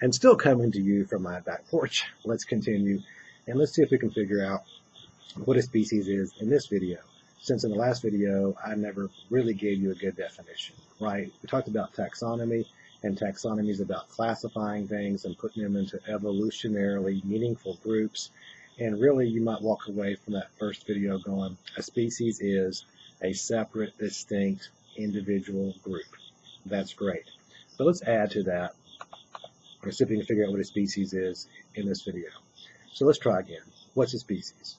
and still coming to you from my back porch. Let's continue and let's see if we can figure out what a species is in this video. Since in the last video, I never really gave you a good definition, right? We talked about taxonomy, and taxonomy is about classifying things and putting them into evolutionarily meaningful groups. And really, you might walk away from that first video going, a species is a separate, distinct, individual group. That's great. But let's add to that. Let's see if we can figure out what a species is in this video. So let's try again. What's a species?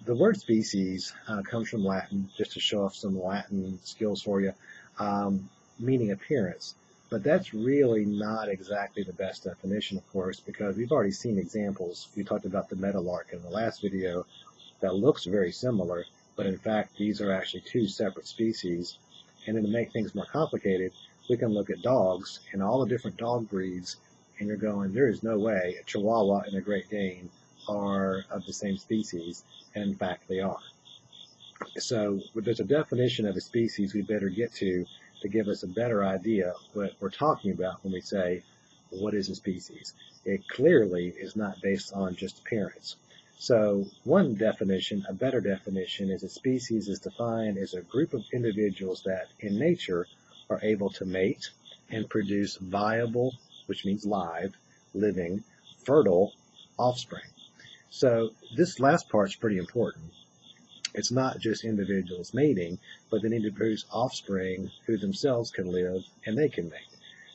The word species comes from Latin, just to show off some Latin skills for you, meaning appearance. But that's really not exactly the best definition, of course, because we've already seen examples. We talked about the meadowlark in the last video that looks very similar, but in fact, these are actually two separate species. And then to make things more complicated, we can look at dogs and all the different dog breeds, and you're going, there is no way a Chihuahua and a Great Dane are of the same species, and in fact they are. So there's a definition of a species we better get to give us a better idea what we're talking about when we say, what is a species? It clearly is not based on just appearance. So one definition, a better definition, is a species is defined as a group of individuals that in nature are able to mate and produce viable, which means live, living, fertile offspring. So this last part's pretty important. It's not just individuals mating, but they need to produce offspring who themselves can live and they can mate.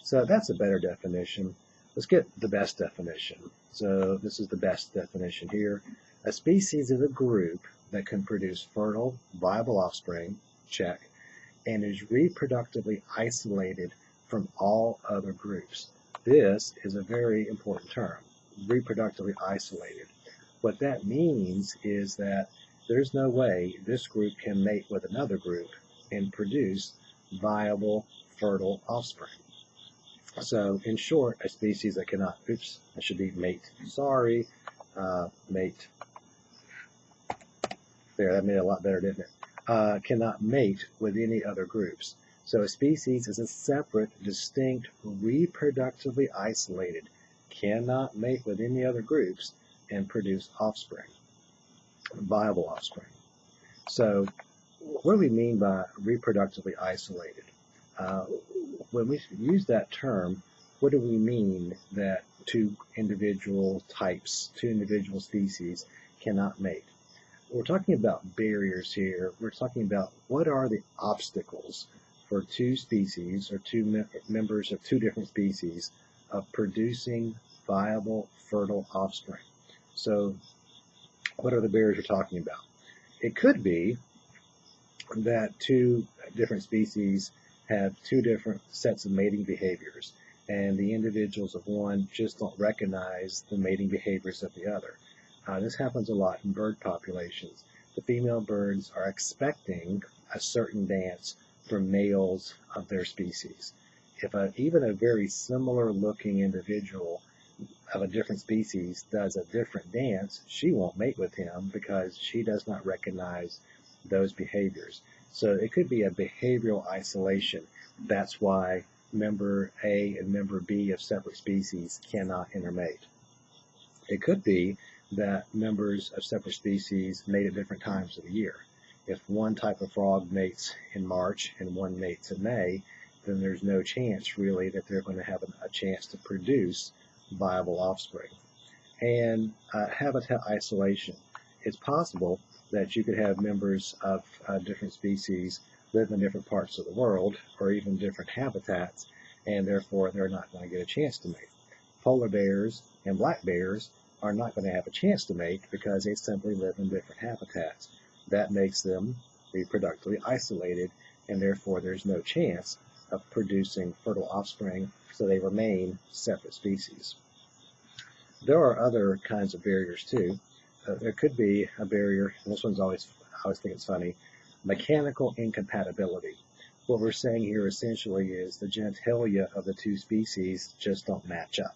So that's a better definition. Let's get the best definition. So this is the best definition here. A species is a group that can produce fertile, viable offspring, check, and is reproductively isolated from all other groups. This is a very important term, reproductively isolated. What that means is that there's no way this group can mate with another group and produce viable, fertile offspring. So in short, a species that cannot, oops, that should be mate, sorry, mate, there, that made it a lot better, didn't it? Cannot mate with any other groups. So a species is a separate, distinct, reproductively isolated, cannot mate with any other groups and produce offspring, viable offspring. So what do we mean by reproductively isolated? When we use that term, what do we mean that two individual types, two individual species cannot mate? We're talking about barriers here. We're talking about what are the obstacles for two species or two members of two different species of producing viable, fertile offspring. So what are the barriers we're talking about? It could be that two different species have two different sets of mating behaviors, and the individuals of one just don't recognize the mating behaviors of the other. This happens a lot in bird populations. The female birds are expecting a certain dance from males of their species. If even a very similar looking individual of a different species does a different dance, she won't mate with him because she does not recognize those behaviors. So it could be a behavioral isolation. That's why member A and member B of separate species cannot intermate. It could be that members of separate species mate at different times of the year. If one type of frog mates in March and one mates in May, then there's no chance really that they're going to have a chance to produce viable offspring. And habitat isolation. It's possible that you could have members of different species live in different parts of the world or even different habitats, and therefore they're not going to get a chance to mate. Polar bears and black bears are not going to have a chance to mate because they simply live in different habitats. That makes them reproductively isolated, and therefore there's no chance of producing fertile offspring, so they remain separate species. There are other kinds of barriers too. There could be a barrier, and this one's I always think it's funny, mechanical incompatibility. What we're saying here essentially is the genitalia of the two species just don't match up.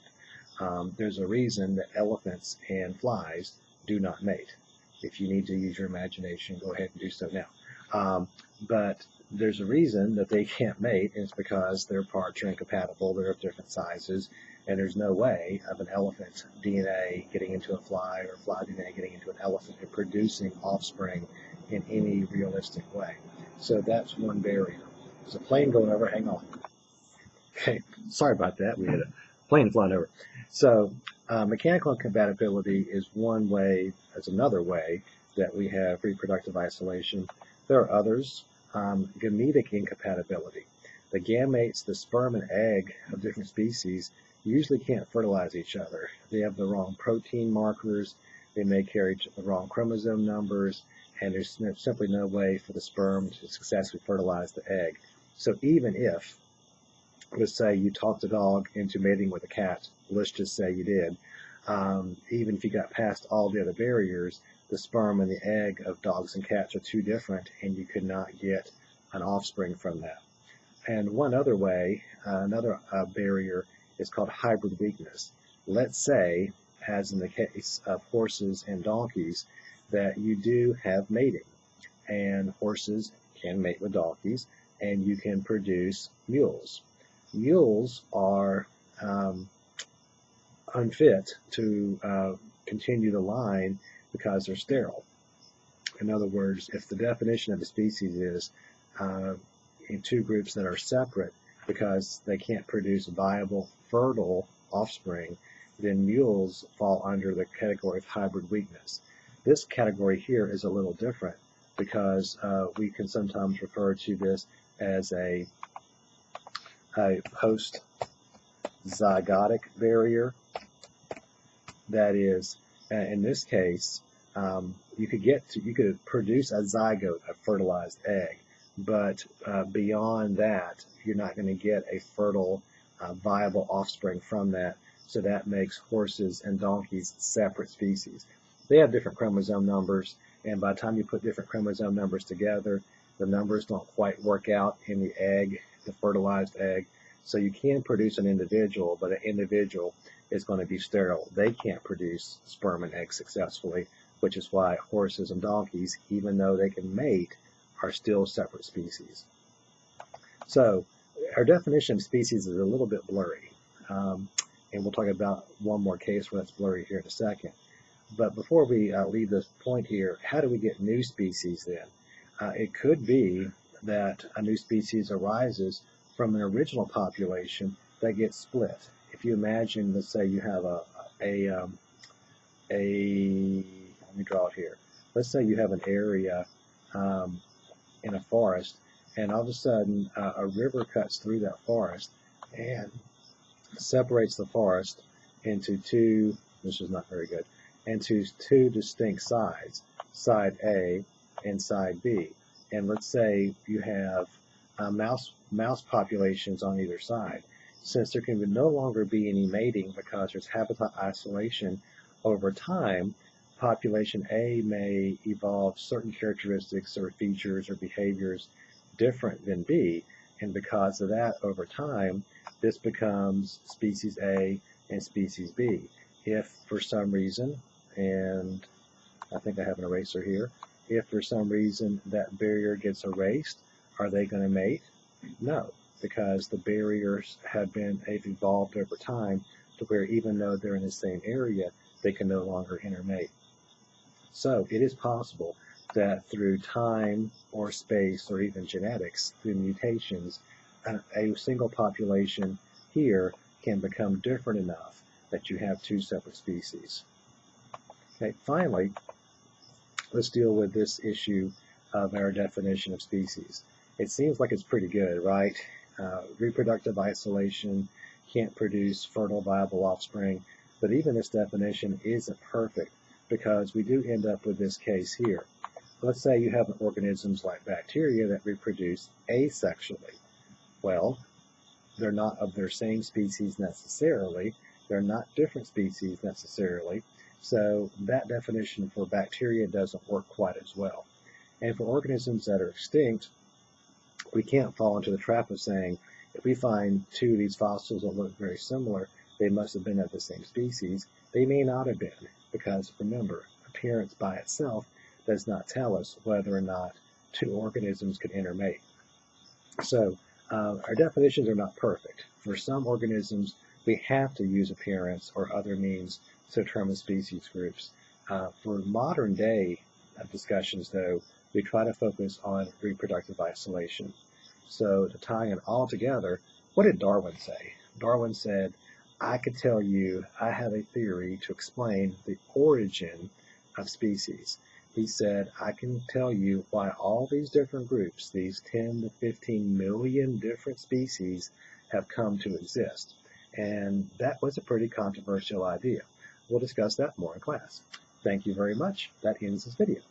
There's a reason that elephants and flies do not mate. If you need to use your imagination, go ahead and do so now. But there's a reason that they can't mate, and it's because their parts are incompatible. They're of different sizes, And there's no way of an elephant DNA getting into a fly or fly DNA getting into an elephant and producing offspring in any realistic way. So that's one barrier. There's a plane going over. Hang on. Okay, sorry about that. We had a plane flying over. So mechanical incompatibility is one way, as another way that we have reproductive isolation. There are others. Gametic incompatibility. The gametes, the sperm and egg of different species, usually can't fertilize each other. They have the wrong protein markers, they may carry the wrong chromosome numbers, and there's simply no way for the sperm to successfully fertilize the egg. So even if, let's say you talked a dog into mating with a cat, let's just say you did, even if you got past all the other barriers, the sperm and the egg of dogs and cats are too different, and you could not get an offspring from that. And one other way, another barrier is called hybrid weakness. Let's say, as in the case of horses and donkeys, that you do have mating, and horses can mate with donkeys, and you can produce mules. Mules are unfit to continue the line because they're sterile. In other words, if the definition of a species is in two groups that are separate because they can't produce viable, fertile offspring, then mules fall under the category of hybrid weakness. This category here is a little different because we can sometimes refer to this as a post-zygotic barrier. That is, in this case, you could produce a zygote, a fertilized egg, but beyond that, you're not going to get a fertile, viable offspring from that. So that makes horses and donkeys separate species. They have different chromosome numbers, and by the time you put different chromosome numbers together, the numbers don't quite work out in the egg, the fertilized egg. So you can produce an individual, but an individual is going to be sterile. They can't produce sperm and egg successfully, which is why horses and donkeys, even though they can mate, are still separate species. So our definition of species is a little bit blurry, and we'll talk about one more case where that's blurry here in a second. But before we leave this point here, how do we get new species then? It could be that a new species arises from an original population that gets split. If you imagine, let's say you have let me draw it here. Let's say you have an area in a forest, and all of a sudden a river cuts through that forest and separates the forest into two, this is not very good, into two distinct sides, side A and side B. And let's say you have mouse populations on either side. Since there can no longer be any mating because there's habitat isolation over time, population A may evolve certain characteristics or features or behaviors different than B, and because of that, over time, this becomes species A and species B. If for some reason, and I think I have an eraser here, if for some reason that barrier gets erased, are they going to mate? No, because the barriers have evolved over time to where even though they're in the same area, they can no longer intermate. So it is possible that through time or space or even genetics, through mutations, a single population here can become different enough that you have two separate species. Okay, finally, let's deal with this issue of our definition of species. It seems like it's pretty good, right? Reproductive isolation, can't produce fertile, viable offspring, but even this definition isn't perfect because we do end up with this case here. Let's say you have organisms like bacteria that reproduce asexually. Well, they're not of their same species necessarily. They're not different species necessarily. So that definition for bacteria doesn't work quite as well. And for organisms that are extinct, we can't fall into the trap of saying, if we find two of these fossils that look very similar, they must have been of the same species. They may not have been, because remember, appearance by itself does not tell us whether or not two organisms can intermate. So our definitions are not perfect. For some organisms, we have to use appearance or other means to determine species groups. For modern day discussions, though, we try to focus on reproductive isolation. So to tie it all together, what did Darwin say? Darwin said, I could tell you I have a theory to explain the origin of species. He said, I can tell you why all these different groups, these 10 to 15 million different species, have come to exist. And that was a pretty controversial idea. We'll discuss that more in class. Thank you very much. That ends this video.